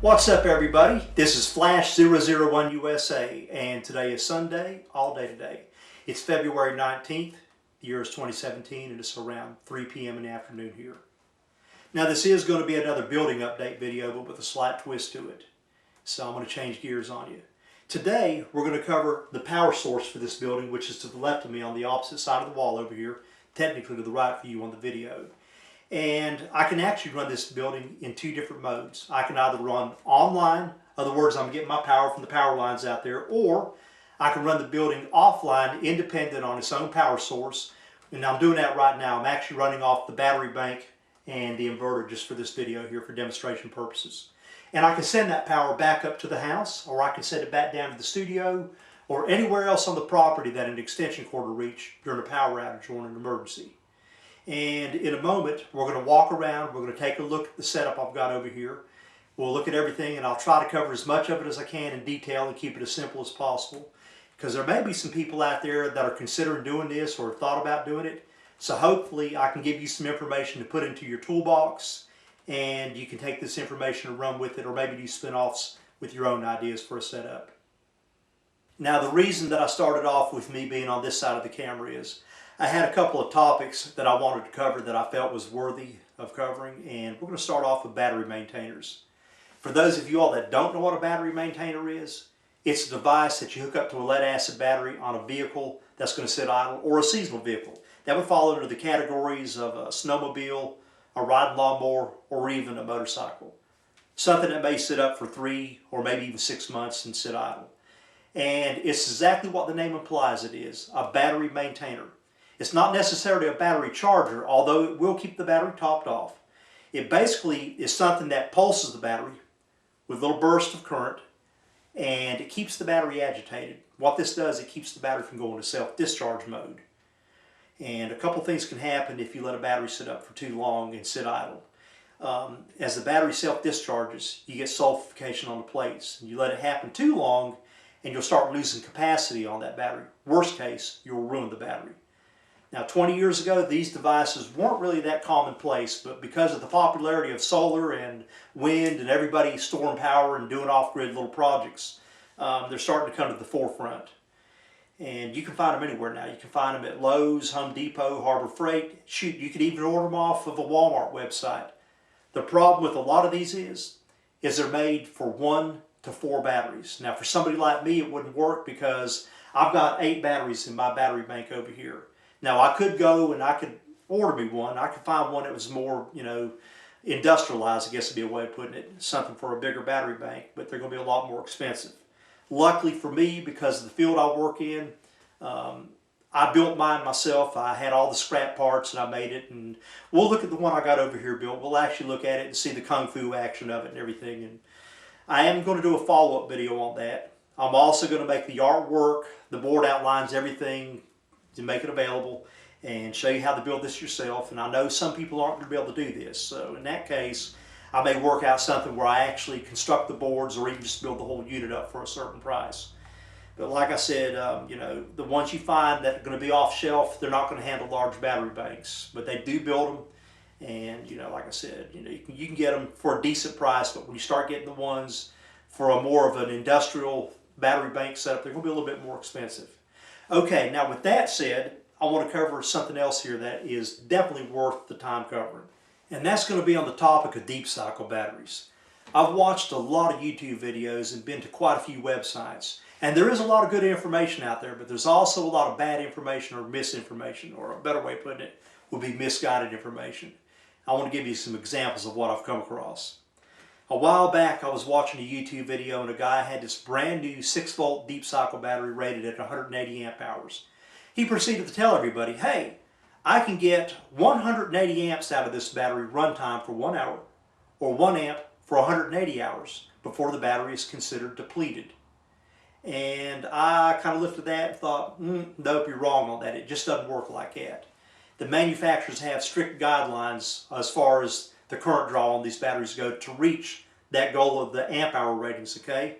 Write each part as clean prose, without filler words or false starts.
What's up, everybody? This is Flash001 USA, and today is Sunday, all day today. It's February 19th, the year is 2017, and it's around 3 p.m. in the afternoon here. Now, this is going to be another building update video, but with a slight twist to it. So I'm going to change gears on you. Today, we're going to cover the power source for this building, which is to the left of me on the opposite side of the wall over here, technically to the right for you on the video. And I can actually run this building in two different modes. I can either run online, in other words, I'm getting my power from the power lines out there, or I can run the building offline, independent on its own power source. And I'm doing that right now. I'm actually running off the battery bank and the inverter just for this video here for demonstration purposes. And I can send that power back up to the house, or I can send it back down to the studio, or anywhere else on the property that an extension cord will reach during a power outage or an emergency. And in a moment, we're going to walk around, we're going to take a look at the setup I've got over here. We'll look at everything, and I'll try to cover as much of it as I can in detail and keep it as simple as possible. Because there may be some people out there that are considering doing this or have thought about doing it. So hopefully I can give you some information to put into your toolbox, and you can take this information and run with it, or maybe do spin-offs with your own ideas for a setup. Now, the reason that I started off with me being on this side of the camera is I had a couple of topics that I wanted to cover that I felt was worthy of covering, and we're going to start off with battery maintainers. For those of you all that don't know what a battery maintainer is, it's a device that you hook up to a lead-acid battery on a vehicle that's going to sit idle, or a seasonal vehicle. That would fall under the categories of a snowmobile, a riding lawnmower, or even a motorcycle. Something that may sit up for 3 or maybe even 6 months and sit idle. And it's exactly what the name implies it is, a battery maintainer. It's not necessarily a battery charger, although it will keep the battery topped off. It basically is something that pulses the battery with little bursts of current, and it keeps the battery agitated. What this does, it keeps the battery from going to self-discharge mode. And a couple things can happen if you let a battery sit up for too long and sit idle. As the battery self-discharges, you get sulfification on the plates. And you let it happen too long, and you'll start losing capacity on that battery. Worst case, you'll ruin the battery. Now, 20 years ago, these devices weren't really that commonplace, but because of the popularity of solar and wind and everybody storing power and doing off-grid little projects, they're starting to come to the forefront. And you can find them anywhere now. You can find them at Lowe's, Home Depot, Harbor Freight. Shoot, you can even order them off of a Walmart website. The problem with a lot of these is they're made for 1 to 4 batteries. Now, for somebody like me, it wouldn't work because I've got 8 batteries in my battery bank over here. Now, I could go and I could order me one. I could find one that was more, industrialized, I guess would be a way of putting it, something for a bigger battery bank, but they're going to be a lot more expensive. Luckily for me, because of the field I work in, I built mine myself. I had all the scrap parts and I made it, and we'll look at the one I got over here built. We'll actually look at it and see the kung fu action of it and everything. And I am going to do a follow-up video on that. I'm also going to make the artwork. The board outlines everything to make it available and show you how to build this yourself. And I know some people aren't going to be able to do this, so in that case I may work out something where I actually construct the boards or even just build the whole unit up for a certain price. But like I said, the ones you find that are going to be off shelf, they're not going to handle large battery banks, but they do build them. And like I said, you can get them for a decent price, but when you start getting the ones for a more of an industrial battery bank setup, they're going to be a little bit more expensive. Okay, now with that said, I want to cover something else here that is definitely worth the time covering. And that's going to be on the topic of deep cycle batteries. I've watched a lot of YouTube videos and been to quite a few websites. And there is a lot of good information out there, but there's also a lot of bad information or misinformation, or a better way of putting it would be misguided information. I want to give you some examples of what I've come across. A while back, I was watching a YouTube video and a guy had this brand new 6-volt deep cycle battery rated at 180 amp hours. He proceeded to tell everybody, hey, I can get 180 amps out of this battery runtime for 1 hour, or 1 amp for 180 hours before the battery is considered depleted. And I kind of looked at that and thought, nope, you're wrong on that. It just doesn't work like that. The manufacturers have strict guidelines as far as the current draw on these batteries go to reach that goal of the amp hour ratings, okay?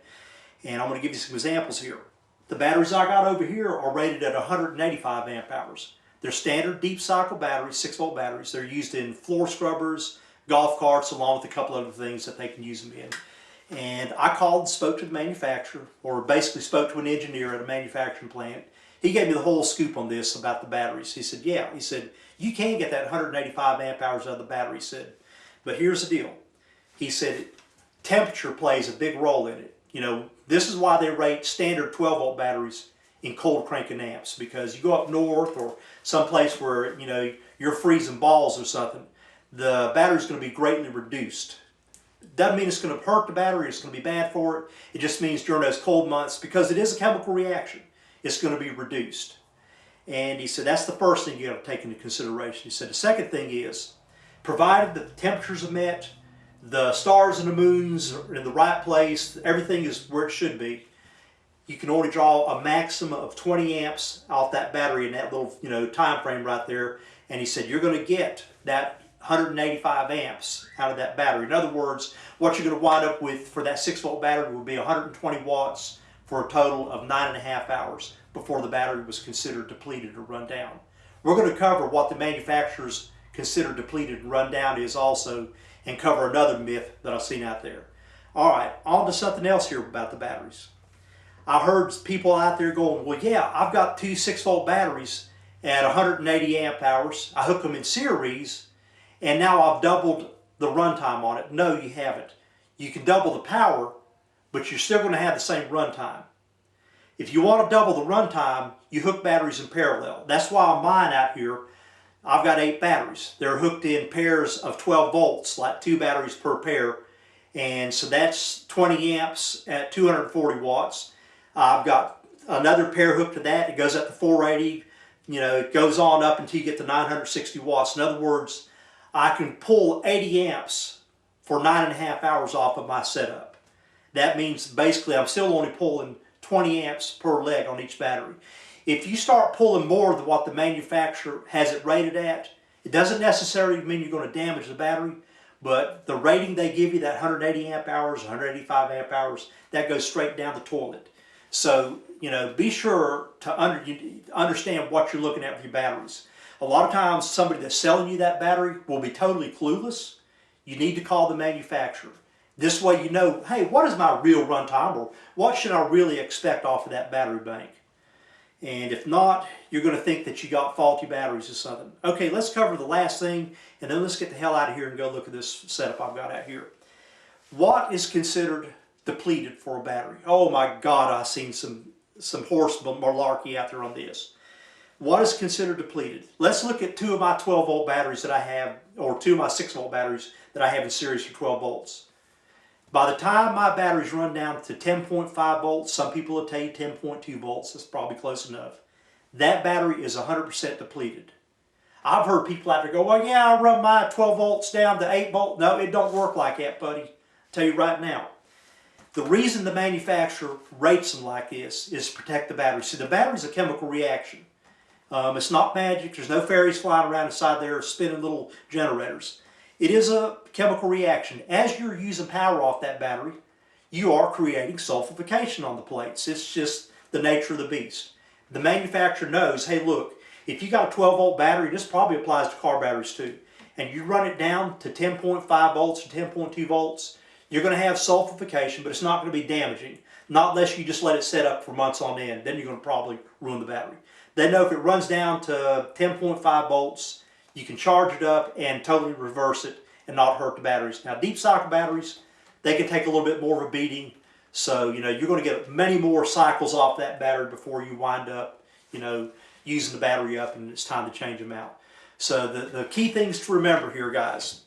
And I'm going to give you some examples here. The batteries I got over here are rated at 185 amp hours. They're standard deep cycle batteries, 6-volt batteries. They're used in floor scrubbers, golf carts, along with a couple other things that they can use them in. And I called and spoke to the manufacturer, or basically spoke to an engineer at a manufacturing plant. He gave me the whole scoop on this about the batteries. He said, yeah, he said, you can get that 185 amp hours out of the battery, he said. But here's the deal. He said, temperature plays a big role in it. You know, this is why they rate standard 12 volt batteries in cold cranking amps, because you go up north or someplace where, you know, you're freezing balls or something, the battery's going to be greatly reduced. Doesn't mean it's going to hurt the battery, it's going to be bad for it. It just means during those cold months, because it is a chemical reaction, it's going to be reduced. And he said that's the first thing you got to take into consideration. He said the second thing is, provided the temperatures are met, the stars and the moons are in the right place, everything is where it should be, you can only draw a maximum of 20 amps off that battery in that little, you know, time frame right there. And he said you're going to get that 185 amps out of that battery. In other words, what you're going to wind up with for that 6 volt battery will be 120 watts for a total of 9.5 hours before the battery was considered depleted or run down. We're going to cover what the manufacturers consider depleted and run down is also, and cover another myth that I've seen out there. All right, on to something else here about the batteries. I heard people out there going, well, yeah, I've got two 6 volt batteries at 180 amp hours. I hook them in series, and now I've doubled the runtime on it. No, you haven't. You can double the power, but you're still going to have the same runtime. If you want to double the runtime, you hook batteries in parallel. That's why on mine out here, I've got 8 batteries. They're hooked in pairs of 12 volts, like 2 batteries per pair. And so that's 20 amps at 240 watts. I've got another pair hooked to that. It goes up to 480. You know, it goes on up until you get to 960 watts. In other words, I can pull 80 amps for 9.5 hours off of my setup. That means basically I'm still only pulling 20 amps per leg on each battery. If you start pulling more than what the manufacturer has it rated at, it doesn't necessarily mean you're going to damage the battery, but the rating they give you, that 180 amp hours, 185 amp hours, that goes straight down the toilet. So, you know, be sure to understand what you're looking at with your batteries. A lot of times somebody that's selling you that battery will be totally clueless. You need to call the manufacturer. This way you know, hey, what is my real runtime, or what should I really expect off of that battery bank? And if not, you're going to think that you got faulty batteries or something. Okay, let's cover the last thing, and then let's get the hell out of here and go look at this setup I've got out here. What is considered depleted for a battery? Oh my God, I've seen some horse malarkey out there on this. What is considered depleted? Let's look at 2 of my 12 volt batteries that I have, or 2 of my 6 volt batteries that I have in series for 12 volts. By the time my batteries run down to 10.5 volts, some people will tell you 10.2 volts, that's probably close enough. That battery is 100% depleted. I've heard people out there go, well, yeah, I run my 12 volts down to 8 volts. No, it don't work like that, buddy. I'll tell you right now. The reason the manufacturer rates them like this is to protect the battery. See, the battery's a chemical reaction. It's not magic. There's no fairies flying around inside there spinning little generators. It is a chemical reaction. As you're using power off that battery, you are creating sulfification on the plates. It's just the nature of the beast. The manufacturer knows, hey, look, if you got a 12 volt battery, this probably applies to car batteries too, and you run it down to 10.5 volts or 10.2 volts, you're going to have sulfification, but it's not going to be damaging. Not unless you just let it set up for months on end. Then you're going to probably ruin the battery. They know if it runs down to 10.5 volts, you can charge it up and totally reverse it and not hurt the batteries. Now, deep cycle batteries, they can take a little bit more of a beating. So, you know, you're going to get many more cycles off that battery before you wind up, you know, using the battery up and it's time to change them out. So the key things to remember here, guys,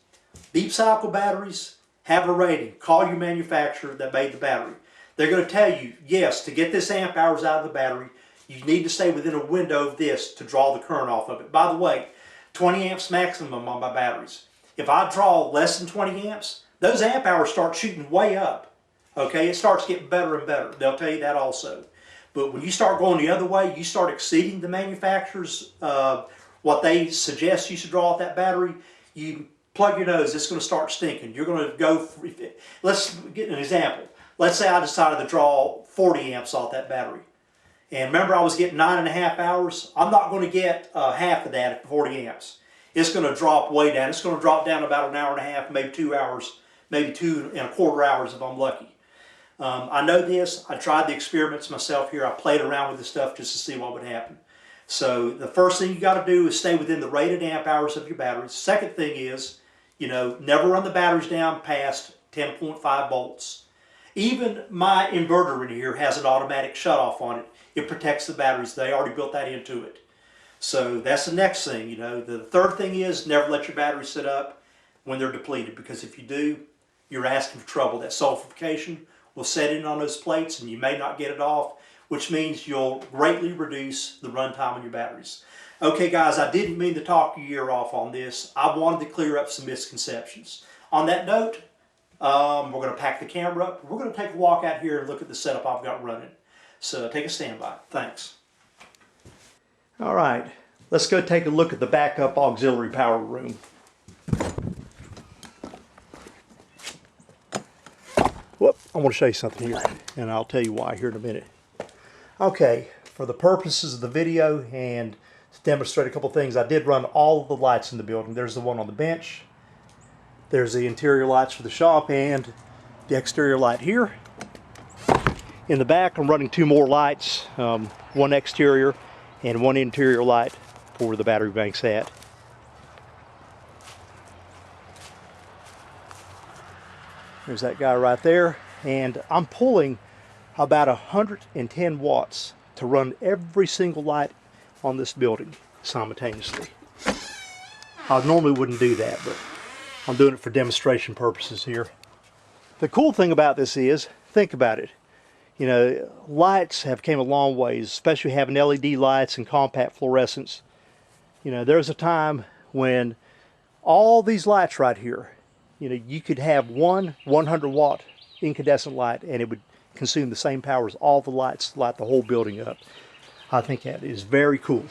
deep cycle batteries have a rating. Call your manufacturer that made the battery. They're going to tell you, yes, to get this amp hours out of the battery, you need to stay within a window of this to draw the current off of it. By the way, 20 amps maximum on my batteries. If I draw less than 20 amps, those amp hours start shooting way up. Okay, it starts getting better and better. They'll tell you that also. But when you start going the other way, you start exceeding the manufacturer's, what they suggest you should draw off that battery, you plug your nose, it's going to start stinking. You're going to go, let's get an example. Let's say I decided to draw 40 amps off that battery. And remember, I was getting 9.5 hours. I'm not going to get half of that at 40 amps. It's going to drop way down. It's going to drop down about an hour and a half, maybe 2 hours maybe 2.25 hours if I'm lucky. I know this. I tried the experiments myself here. I played around with this stuff just to see what would happen. So the first thing you got to do is stay within the rated amp hours of your batteries. Second thing is, never run the batteries down past 10.5 volts. Even my inverter in here has an automatic shutoff on it. It protects the batteries. They already built that into it. So that's the next thing. The third thing is never let your batteries sit up when they're depleted, because if you do, you're asking for trouble. That sulfification will set in on those plates and you may not get it off, which means you'll greatly reduce the runtime on your batteries. Okay guys, I didn't mean to talk your ear off on this. I wanted to clear up some misconceptions. On that note, we're going to pack the camera up. We're going to take a walk out here and look at the setup I've got running. So take a standby. Thanks. All right, let's go take a look at the backup auxiliary power room. Whoop, I want to show you something here, and I'll tell you why here in a minute. Okay, for the purposes of the video and to demonstrate a couple things, I did run all of the lights in the building. There's the one on the bench. There's the interior lights for the shop and the exterior light here. In the back, I'm running 2 more lights, one exterior and one interior light for where the battery bank's at. There's that guy right there, and I'm pulling about 110 watts to run every single light on this building simultaneously. I normally wouldn't do that, but I'm doing it for demonstration purposes here. The cool thing about this is, think about it. Lights have came a long ways, especially having LED lights and compact fluorescence. There's a time when all these lights right here, you could have one 100-watt incandescent light and it would consume the same power as all the lights light the whole building up. I think that is very cool.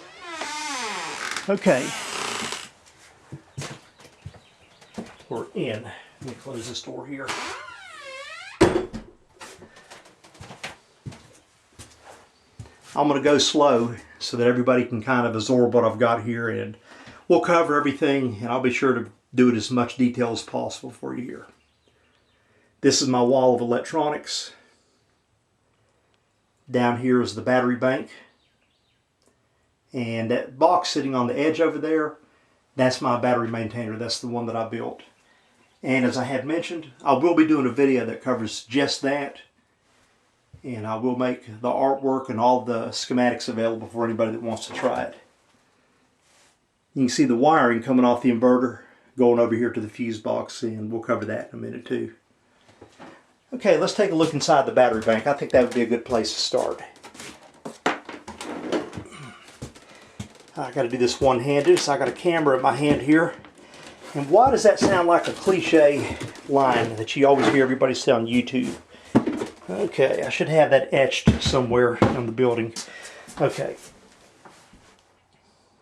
Okay. We're in. Let me close this door here. I'm going to go slow so that everybody can kind of absorb what I've got here, and we'll cover everything, and I'll be sure to do it as much detail as possible for you here. This is my wall of electronics. Down here is the battery bank, and that box sitting on the edge over there, that's my battery maintainer. That's the one that I built. And as I had mentioned, I will be doing a video that covers just that. And I will make the artwork and all the schematics available for anybody that wants to try it. You can see the wiring coming off the inverter going over here to the fuse box, and we'll cover that in a minute too. Okay, let's take a look inside the battery bank. I think that would be a good place to start. I got to do this one-handed, so I got a camera in my hand here. And why does that sound like a cliche line that you always hear everybody say on YouTube? Okay, I should have that etched somewhere on the building. Okay.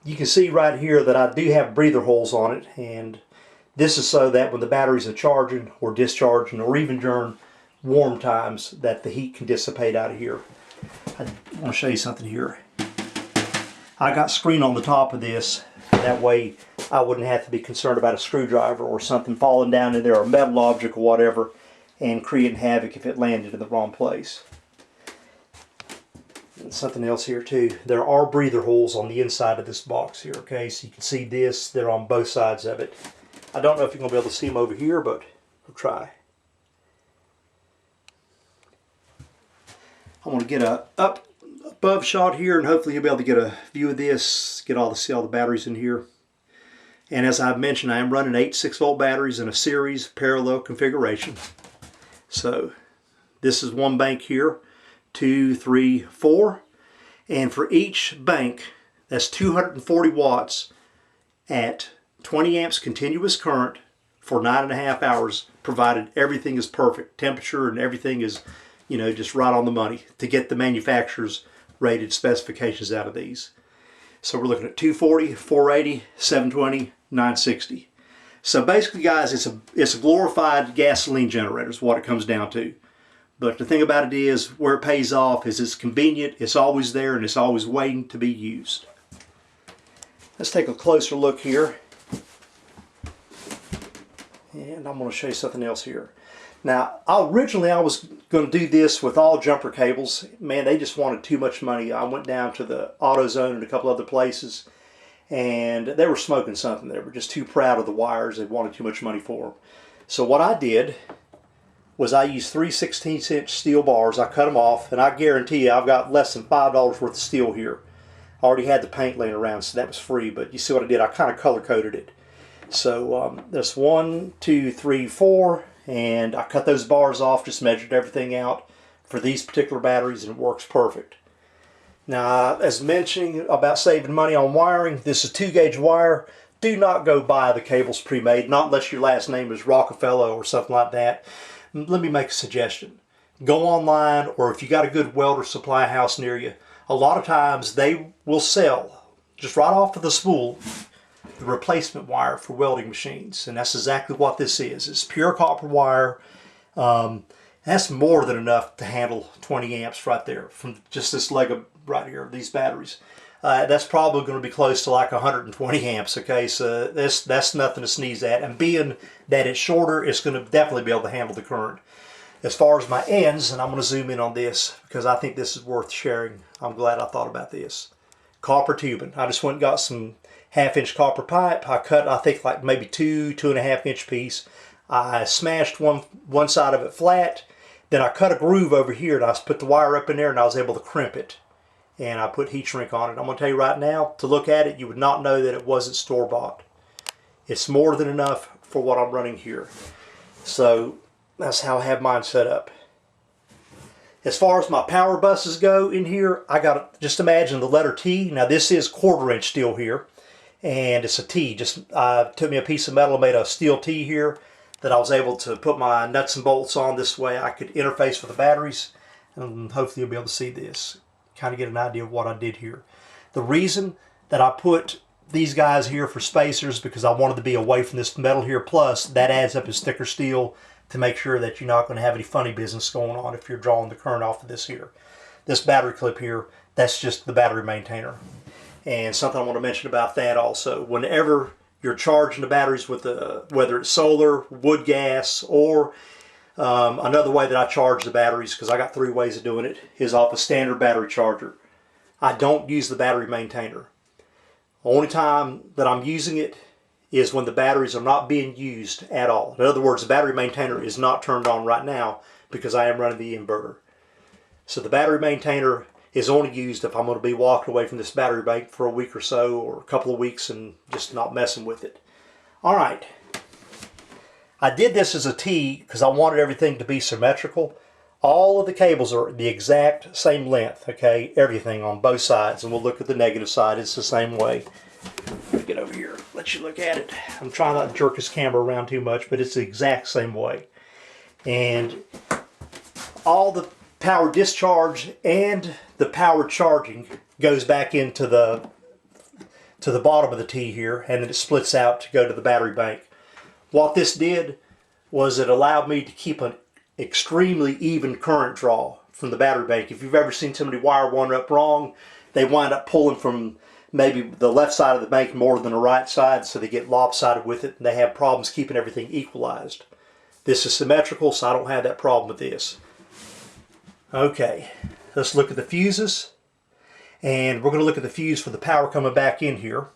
You can see right here that I do have breather holes on it, and this is so that when the batteries are charging or discharging, or even during warm times, that the heat can dissipate out of here. I want to show you something here. I got screen on the top of this, that way I wouldn't have to be concerned about a screwdriver or something falling down in there, or a metal object or whatever, and creating havoc if it landed in the wrong place. And something else here too, there are breather holes on the inside of this box here, okay? So you can see this, they're on both sides of it. I don't know if you're going to be able to see them over here, but we'll try. I want to get a above shot here, and hopefully you'll be able to get a view of this, see all the batteries in here. And as I've mentioned, I am running 8 6-volt batteries in a series parallel configuration. So this is one bank here, 2, 3, 4, and for each bank that's 240 watts at 20 amps continuous current for 9.5 hours, provided everything is perfect, temperature and everything is, just right on the money to get the manufacturer's rated specifications out of these. So we're looking at 240, 480, 720, 960. So basically, guys, it's a glorified gasoline generator is what it comes down to. But the thing about it is, where it pays off is it's convenient, it's always there, and it's always waiting to be used. Let's take a closer look here. And I'm going to show you something else here. Now, originally I was going to do this with all jumper cables. Man, they just wanted too much money. I went down to the AutoZone and a couple other places, and they were smoking something. They were just too proud of the wires. They wanted too much money for them. So what I did was I used 3 16-inch steel bars. I cut them off, and I guarantee you I've got less than $5 worth of steel here. I already had the paint laying around, so that was free, but you see what I did? I kind of color coded it. So there's 1, 2, 3, 4, and I cut those bars off, just measured everything out for these particular batteries, and it works perfect. Now, as mentioning about saving money on wiring, this is 2-gauge wire. Do not go buy the cables pre-made, not unless your last name is Rockefeller or something like that. Let me make a suggestion. Go online, or if you got a good welder supply house near you, a lot of times they will sell, just right off of the spool, the replacement wire for welding machines. And that's exactly what this is. It's pure copper wire. That's more than enough to handle 20 amps right there from just this leg of right here, these batteries. That's probably going to be close to like 120 amps, okay? So that's nothing to sneeze at. And being that it's shorter, it's going to definitely be able to handle the current. As far as my ends, and I'm going to zoom in on this because I think this is worth sharing. I'm glad I thought about this. Copper tubing. I just went and got some 1/2-inch copper pipe. I cut, I think, like maybe 2.5-inch piece. I smashed one side of it flat. Then I cut a groove over here, and I put the wire up in there, and I was able to crimp it. And I put heat shrink on it. I'm going to tell you right now, to look at it, you would not know that it wasn't store-bought. It's more than enough for what I'm running here. So that's how I have mine set up. As far as my power buses go in here, I got, just imagine the letter T. Now this is 1/4-inch steel here, and it's a T. Just took me a piece of metal and made a steel T here that I was able to put my nuts and bolts on. This way I could interface with the batteries, and hopefully you'll be able to see this. Kind of get an idea of what I did here. The reason that I put these guys here for spacers because I wanted to be away from this metal here, plus that adds up as thicker steel to make sure that you're not going to have any funny business going on if you're drawing the current off of this here. This battery clip here, that's just the battery maintainer. And something I want to mention about that also, whenever you're charging the batteries with whether it's solar, wood gas, or another way that I charge the batteries, because I got 3 ways of doing it, is off a standard battery charger. I don't use the battery maintainer. The only time that I'm using it is when the batteries are not being used at all. In other words, the battery maintainer is not turned on right now because I am running the inverter. So the battery maintainer is only used if I'm going to be walking away from this battery bank for a week or so, or a couple of weeks, and just not messing with it. All right. I did this as a T because I wanted everything to be symmetrical. All of the cables are the exact same length, okay? Everything on both sides, and we'll look at the negative side. It's the same way. Let me get over here, let you look at it. I'm trying not to jerk this camera around too much, but it's the exact same way. And all the power discharge and the power charging goes back into the bottom of the T here, and then it splits out to go to the battery bank. What this did was it allowed me to keep an extremely even current draw from the battery bank. If you've ever seen somebody wire one up wrong, they wind up pulling from maybe the left side of the bank more than the right side, so they get lopsided with it, and they have problems keeping everything equalized. This is symmetrical, so I don't have that problem with this. Okay, let's look at the fuses, and we're going to look at the fuse for the power coming back in here.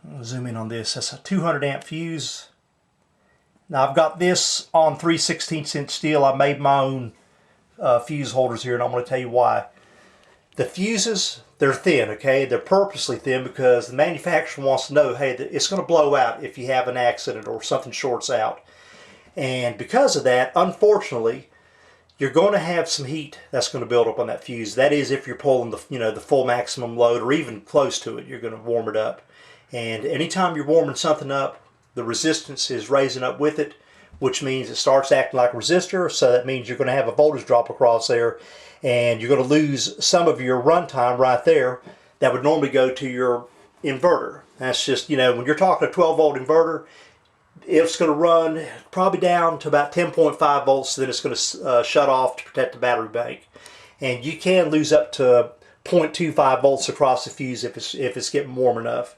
I'll zoom in on this. That's a 200 amp fuse. Now I've got this on 3 16-inch steel. I made my own fuse holders here, and I'm going to tell you why. The fuses, they're thin, okay? They're purposely thin because the manufacturer wants to know, hey, it's going to blow out if you have an accident or something shorts out. And because of that, unfortunately, you're going to have some heat that's going to build up on that fuse. That is, if you're pulling the full maximum load or even close to it, you're going to warm it up. And anytime you're warming something up, the resistance is raising up with it, which means it starts acting like a resistor. So that means you're going to have a voltage drop across there, and you're going to lose some of your runtime right there that would normally go to your inverter. That's just, when you're talking a 12-volt inverter, it's going to run probably down to about 10.5 volts, then it's going to shut off to protect the battery bank. And you can lose up to 0.25 volts across the fuse if it's getting warm enough.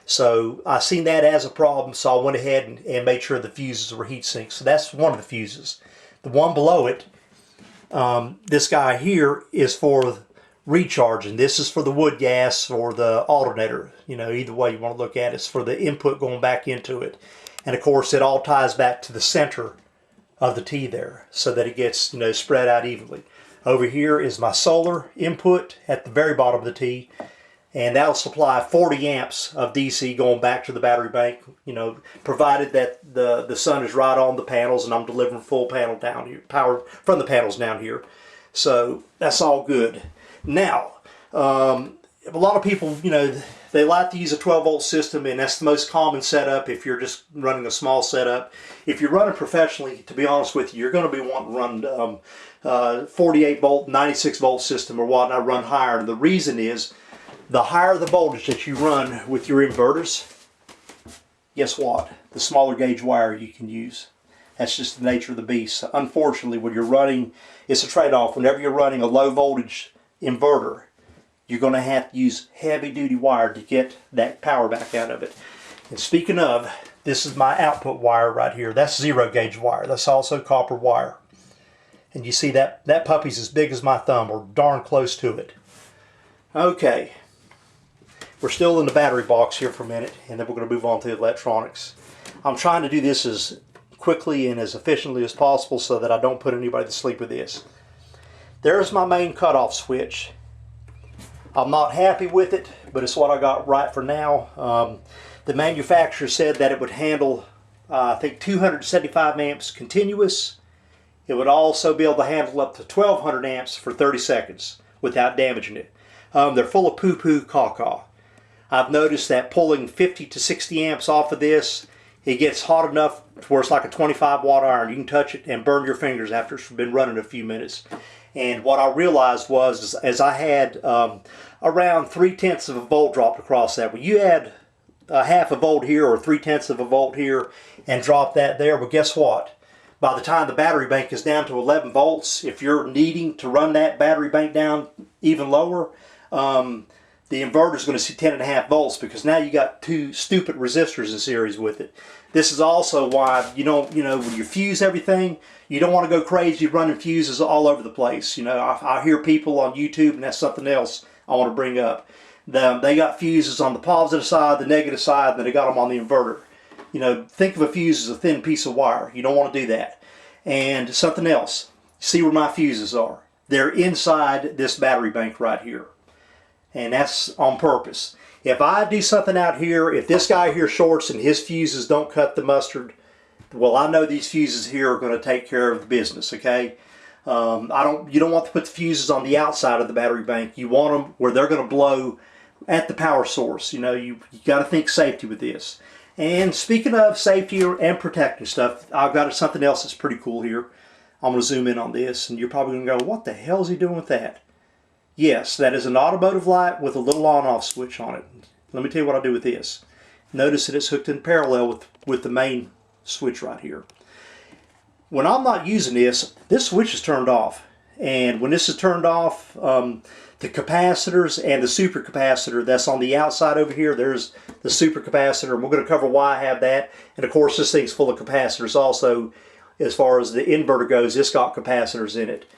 So I seen that as a problem, so I went ahead and made sure the fuses were heat sinks. So that's one of the fuses. The one below it, this guy here is for recharging. This is for the wood gas or the alternator. You know, either way you want to look at it. It's for the input going back into it. And of course it all ties back to the center of the T there so that it gets, you know, spread out evenly. Over here is my solar input at the very bottom of the T, and that'll supply 40 amps of DC going back to the battery bank, you know, provided that the sun is right on the panels and I'm delivering full panel down here, power from the panels down here. So that's all good. Now, a lot of people, you know, they like to use a 12-volt system, and that's the most common setup if you're just running a small setup. If you're running professionally, to be honest with you, you're going to be wanting to run 48-volt, 96-volt system or whatnot, run higher. And the reason is, the higher the voltage that you run with your inverters, guess what? The smaller gauge wire you can use. That's just the nature of the beast. Unfortunately, when you're running, it's a trade-off. Whenever you're running a low voltage inverter, you're going to have to use heavy duty wire to get that power back out of it. And speaking of, this is my output wire right here. That's 0 gauge wire. That's also copper wire. And you see that puppy's as big as my thumb, or darn close to it. Okay, we're still in the battery box here for a minute, and then we're going to move on to the electronics. I'm trying to do this as quickly and as efficiently as possible so that I don't put anybody to sleep with this. There's my main cutoff switch. I'm not happy with it, but it's what I got right for now. The manufacturer said that it would handle, I think, 275 amps continuous. It would also be able to handle up to 1200 amps for 30 seconds without damaging it. They're full of poo-poo caw-caw. I've noticed that pulling 50 to 60 amps off of this, it gets hot enough to where it's like a 25-watt iron. You can touch it and burn your fingers after it's been running a few minutes. And what I realized was, as I had around 3/10 of a volt dropped across that. When you add a half a volt here or 3/10 of a volt here and drop that there, well, guess what? By the time the battery bank is down to 11 volts, if you're needing to run that battery bank down even lower, the inverter is going to see 10.5 volts, because now you got two stupid resistors in series with it. This is also why you don't, when you fuse everything, you don't want to go crazy running fuses all over the place. I hear people on YouTube, and that's something else I want to bring up. They got fuses on the positive side, the negative side, then they got them on the inverter. Think of a fuse as a thin piece of wire. You don't want to do that. And something else, see where my fuses are. They're inside this battery bank right here. And that's on purpose. If I do something out here, if this guy here shorts and his fuses don't cut the mustard, well, I know these fuses here are going to take care of the business, okay? You don't want to put the fuses on the outside of the battery bank. You want them where they're going to blow at the power source. You got to think safety with this. And speaking of safety and protecting stuff, I've got something else that's pretty cool here. I'm going to zoom in on this, and you're probably going to go, what the hell is he doing with that? Yes, that is an automotive light with a little on-off switch on it. Let me tell you what I do with this. Notice that it's hooked in parallel with the main switch right here. When I'm not using this, this switch is turned off. And when this is turned off, the capacitors and the supercapacitor that's on the outside over here, there's the supercapacitor, and we're going to cover why I have that. And of course, this thing's full of capacitors also. As far as the inverter goes, it's got capacitors in it.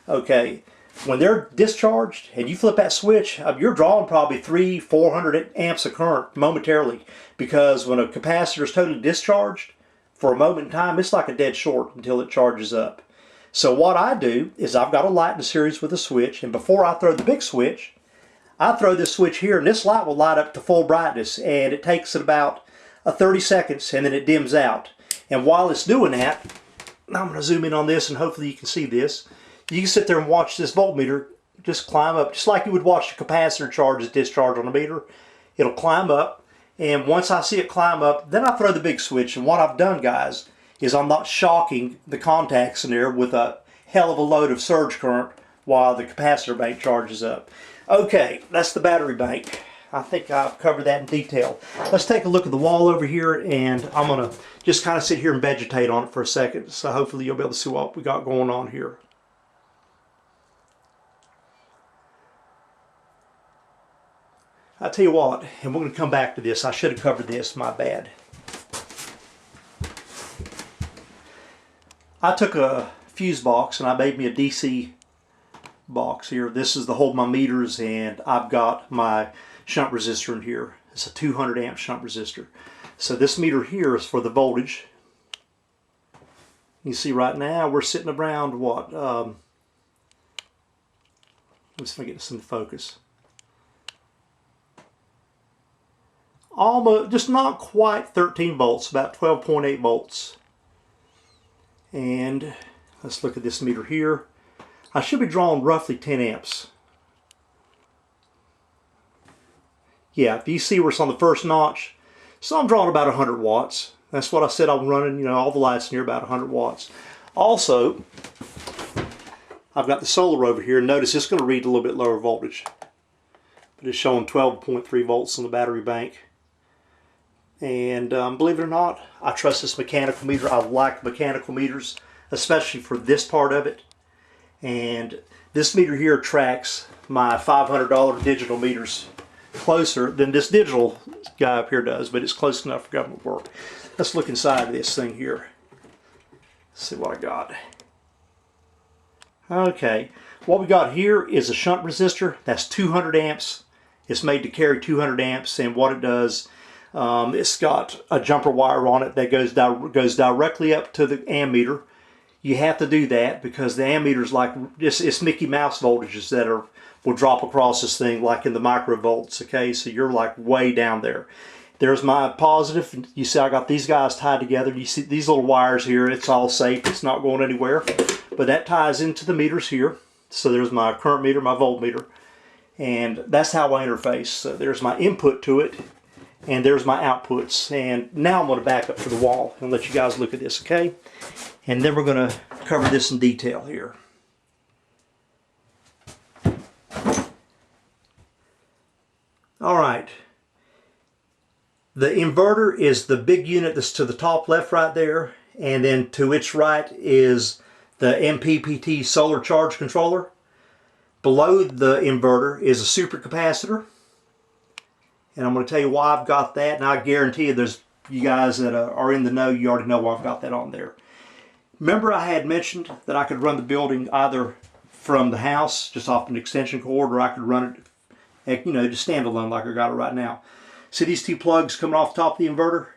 Okay. When they're discharged and you flip that switch, you're drawing probably 300-400 amps of current momentarily, because when a capacitor is totally discharged, for a moment in time, it's like a dead short until it charges up. So what I do is I've got a light in series with a switch, and before I throw the big switch, I throw this switch here, and this light will light up to full brightness, and it takes about 30 seconds, and then it dims out. And while it's doing that, I'm going to zoom in on this, and hopefully you can see this. You can sit there and watch this voltmeter just climb up, just like you would watch the capacitor charge as discharge on a meter. It'll climb up, and once I see it climb up, then I throw the big switch. And what I've done, guys, is I'm not shocking the contacts in there with a hell of a load of surge current while the capacitor bank charges up. Okay, that's the battery bank. I think I've covered that in detail. Let's take a look at the wall over here, and I'm going to just kind of sit here and vegetate on it for a second. So hopefully you'll be able to see what we got going on here. I tell you what, and we're going to come back to this. I should have covered this, my bad. I took a fuse box and I made me a DC box here. This is to hold my meters, and I've got my shunt resistor in here. It's a 200 amp shunt resistor. So this meter here is for the voltage. You see right now we're sitting around what? Let's get this in focus. Almost, just not quite 13 volts, about 12.8 volts. And let's look at this meter here. I should be drawing roughly 10 amps. Yeah, if you see where it's on the first notch, so I'm drawing about 100 watts. That's what I said I'm running, you know, all the lights near about 100 watts. Also, I've got the solar over here. Notice it's going to read a little bit lower voltage. But it's showing 12.3 volts on the battery bank. And believe it or not, I trust this mechanical meter. I like mechanical meters, especially for this part of it. And this meter here tracks my $500 digital meters closer than this digital guy up here does, but it's close enough for government work. Let's look inside of this thing here. Let's see what I got. Okay, what we got here is a shunt resistor. That's 200 amps. It's made to carry 200 amps, and what it does, it's got a jumper wire on it that goes directly up to the ammeter. You have to do that because the ammeter's like it's Mickey Mouse voltages that will drop across this thing like in the microvolts. Okay, so you're like way down there. There's my positive. You see I got these guys tied together. You see these little wires here. It's all safe. It's not going anywhere. But that ties into the meters here. So there's my current meter, my voltmeter. And that's how I interface. So there's my input to it. And there's my outputs. And now I'm going to back up to the wall and let you guys look at this, okay? And then we're going to cover this in detail here. All right. The inverter is the big unit that's to the top left right there. And then to its right is the MPPT solar charge controller. Below the inverter is a supercapacitor. And I'm going to tell you why I've got that. And I guarantee you there's you guys that are in the know, you already know why I've got that on there. Remember I had mentioned that I could run the building either from the house, just off an extension cord, or I could run it, you know, just standalone like I got it right now. See these two plugs coming off the top of the inverter?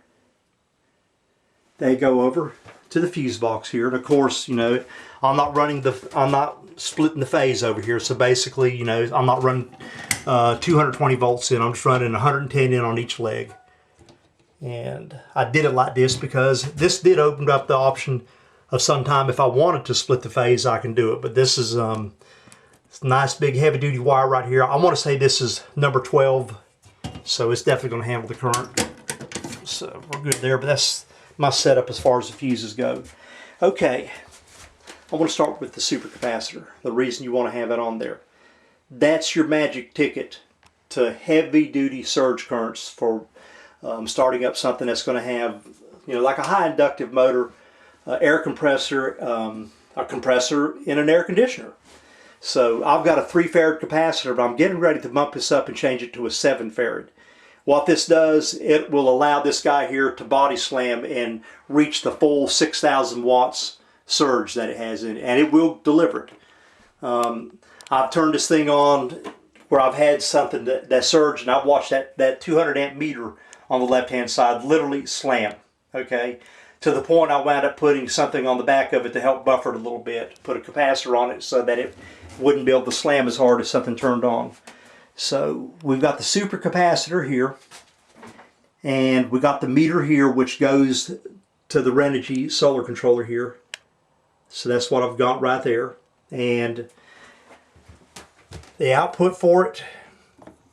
They go over to the fuse box here. And of course, you know, I'm not splitting the phase over here. So basically, you know, I'm not running 220 volts in. I'm just running 110 in on each leg. And I did it like this because this did open up the option of sometime if I wanted to split the phase, I can do it. But this is it's a nice big heavy duty wire right here. I want to say this is number 12. So it's definitely going to handle the current. So we're good there, but that's my setup as far as the fuses go. Okay, I want to start with the supercapacitor. The reason you want to have it on there. That's your magic ticket to heavy duty surge currents for starting up something that's going to have, you know, like a high inductive motor, air compressor, a compressor in an air conditioner. So I've got a 3 farad capacitor, but I'm getting ready to bump this up and change it to a 7 farad. What this does, it will allow this guy here to body slam and reach the full 6,000 watts surge that it has in it, and it will deliver it. I've turned this thing on where I've had something that surged, and I've watched that 200 amp meter on the left hand side literally slam, okay? To the point I wound up putting something on the back of it to help buffer it a little bit, put a capacitor on it so that it wouldn't be able to slam as hard as something turned on. So we've got the supercapacitor here, and we got the meter here which goes to the Renogy solar controller here. So that's what I've got right there. And the output for it,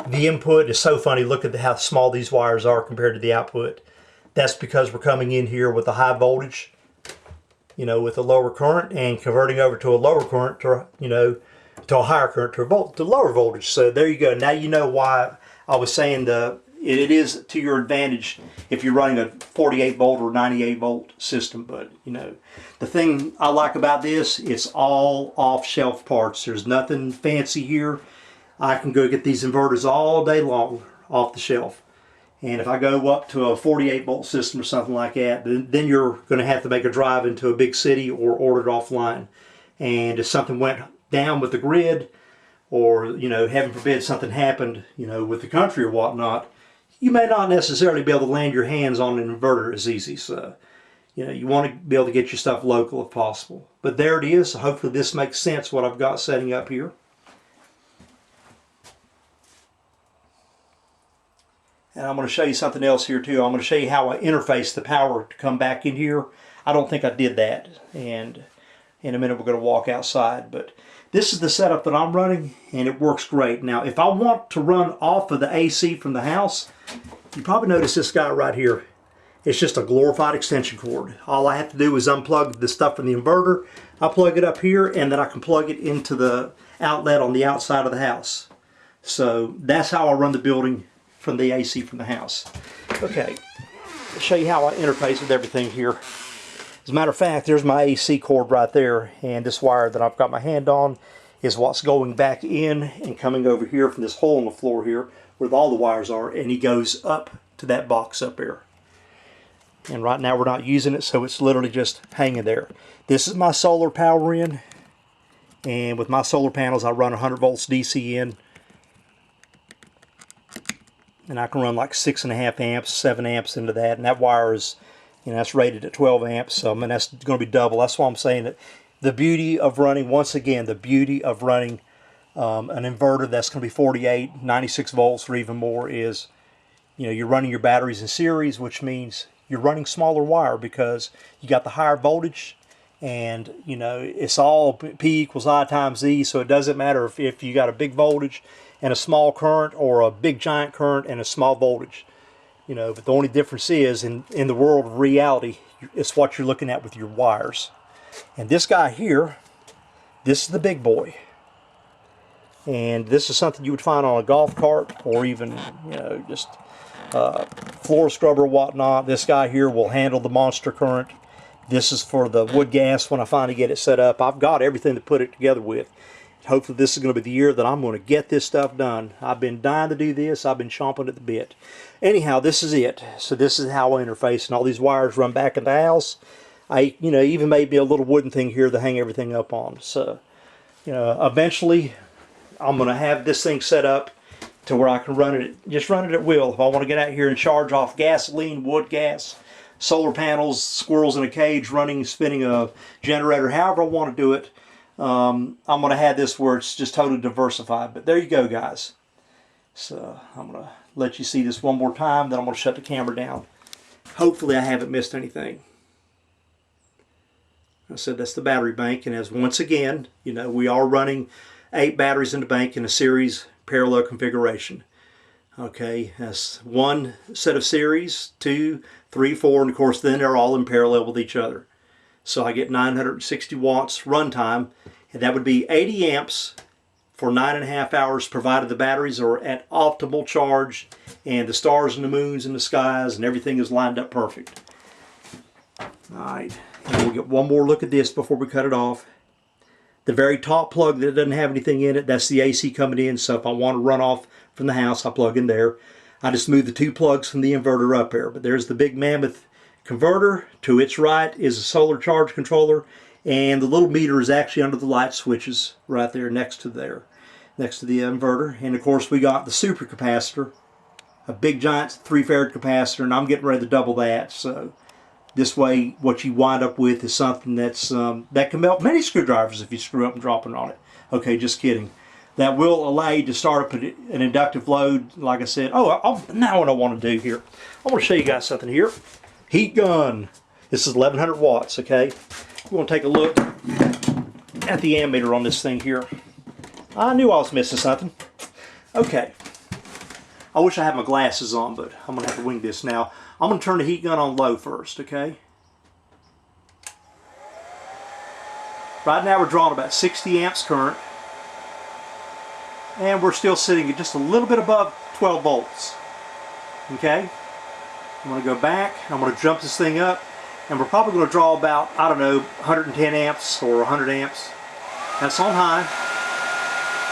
the input is so funny. Look at how small these wires are compared to the output. That's because we're coming in here with a high voltage, you know, with a lower current, and converting over to a lower current to, you know, to a higher current to lower voltage. So there you go. Now you know why I was saying it is to your advantage if you're running a 48 volt or 98 volt system. But you know, the thing I like about this, it's all off-shelf parts. There's nothing fancy here. I can go get these inverters all day long off the shelf. And if I go up to a 48 volt system or something like that, then you're going to have to make a drive into a big city or order it offline. And if something went down with the grid, or, you know, heaven forbid something happened, you know, with the country or whatnot, you may not necessarily be able to land your hands on an inverter as easy. So, you know, you want to be able to get your stuff local if possible. But there it is. Hopefully this makes sense what I've got setting up here. And I'm going to show you something else here too. I'm going to show you how I interface the power to come back in here. I don't think I did that. And in a minute we're going to walk outside. But this is the setup that I'm running, and it works great. Now if I want to run off of the AC from the house, you probably notice this guy right here. It's just a glorified extension cord. All I have to do is unplug the stuff from the inverter. I plug it up here, and then I can plug it into the outlet on the outside of the house. So that's how I run the building from the AC from the house. Okay, I'll show you how I interface with everything here. As a matter of fact, there's my AC cord right there, and this wire that I've got my hand on is what's going back in and coming over here from this hole in the floor here where all the wires are, and he goes up to that box up there. And right now we're not using it, so it's literally just hanging there. This is my solar power in, and with my solar panels I run 100 volts DC in, and I can run like 6.5 amps, 7 amps into that, and that wire is, you know, that's rated at 12 amps, so I mean that's going to be double. That's why I'm saying that the beauty of running, once again, the beauty of running an inverter that's going to be 48, 96 volts or even more is, you know, you're running your batteries in series, which means you're running smaller wire because you got the higher voltage, and you know it's all P equals I times E, so it doesn't matter if you got a big voltage and a small current or a big giant current and a small voltage. You know, but the only difference is in the world of reality, it's what you're looking at with your wires. And this guy here, this is the big boy. And this is something you would find on a golf cart or even, you know, just floor scrubber or whatnot. This guy here will handle the monster current. This is for the wood gas when I finally get it set up. I've got everything to put it together with. Hopefully this is going to be the year that I'm going to get this stuff done. I've been dying to do this. I've been chomping at the bit. Anyhow, this is it. So this is how I interface, and all these wires run back in the house. I, you know, even made me a little wooden thing here to hang everything up on. So, you know, eventually I'm going to have this thing set up to where I can run it, just run it at will. If I want to get out here and charge off gasoline, wood gas, solar panels, squirrels in a cage running, spinning a generator, however I want to do it, I'm going to have this where it's just totally diversified. But there you go, guys. So I'm going to let you see this one more time, then I'm going to shut the camera down. Hopefully I haven't missed anything. I said that's the battery bank, and as once again, you know, we are running 8 batteries in the bank in a series parallel configuration. Okay, that's one set of series, 2, 3, 4, and of course then they're all in parallel with each other. So I get 960 watts runtime, and that would be 80 amps for 9.5 hours, provided the batteries are at optimal charge and the stars and the moons and the skies and everything is lined up perfect. Alright, and we'll get one more look at this before we cut it off. The very top plug that doesn't have anything in it, that's the AC coming in, so if I want to run off from the house, I plug in there. I just move the 2 plugs from the inverter up there, but there's the big mammoth converter. To its right is a solar charge controller, and the little meter is actually under the light switches right there next to the inverter. And of course we got the super capacitor, a big giant 3 farad capacitor, and I'm getting ready to double that. So this way what you wind up with is something that's that can melt many screwdrivers if you screw up and drop it on it. Okay, just kidding. That will allow you to start up an inductive load, like I said. Now what I want to do here, I want to show you guys something here. Heat gun. This is 1100 watts, okay? We're going to take a look at the ammeter on this thing here. I knew I was missing something. Okay. I wish I had my glasses on, but I'm going to have to wing this now. I'm going to turn the heat gun on low first, okay? Right now we're drawing about 60 amps current. And we're still sitting at just a little bit above 12 volts. Okay? I'm going to go back, I'm going to jump this thing up, and we're probably going to draw about, I don't know, 110 amps or 100 amps. That's on high.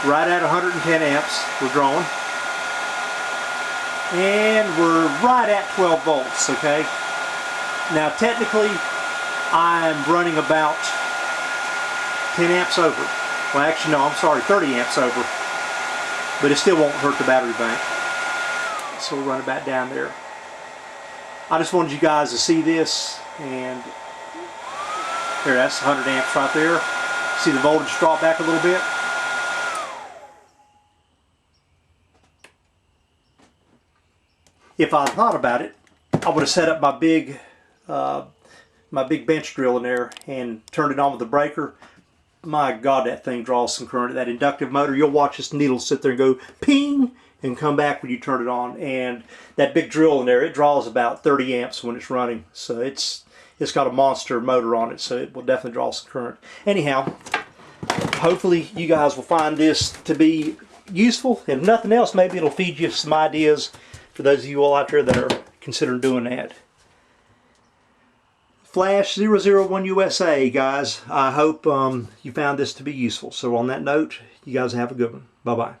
right at 110 amps we're drawing. And we're right at 12 volts, okay? Now technically, I'm running about 10 amps over. Well, actually, no, I'm sorry, 30 amps over. But it still won't hurt the battery bank. So we'll run it back down there. I just wanted you guys to see this, and there, that's 100 amps right there. See the voltage drop back a little bit? If I thought about it, I would have set up my big bench drill in there and turned it on with the breaker. My God, that thing draws some current. That inductive motor, you'll watch this needle sit there and go ping and come back when you turn it on. And that big drill in there, it draws about 30 amps when it's running. So it's got a monster motor on it, so it will definitely draw some current. Anyhow, hopefully you guys will find this to be useful. If nothing else, maybe it'll feed you some ideas for those of you all out there that are considering doing that. Flash 001 USA, guys. I hope you found this to be useful. So on that note, you guys have a good one. Bye-bye.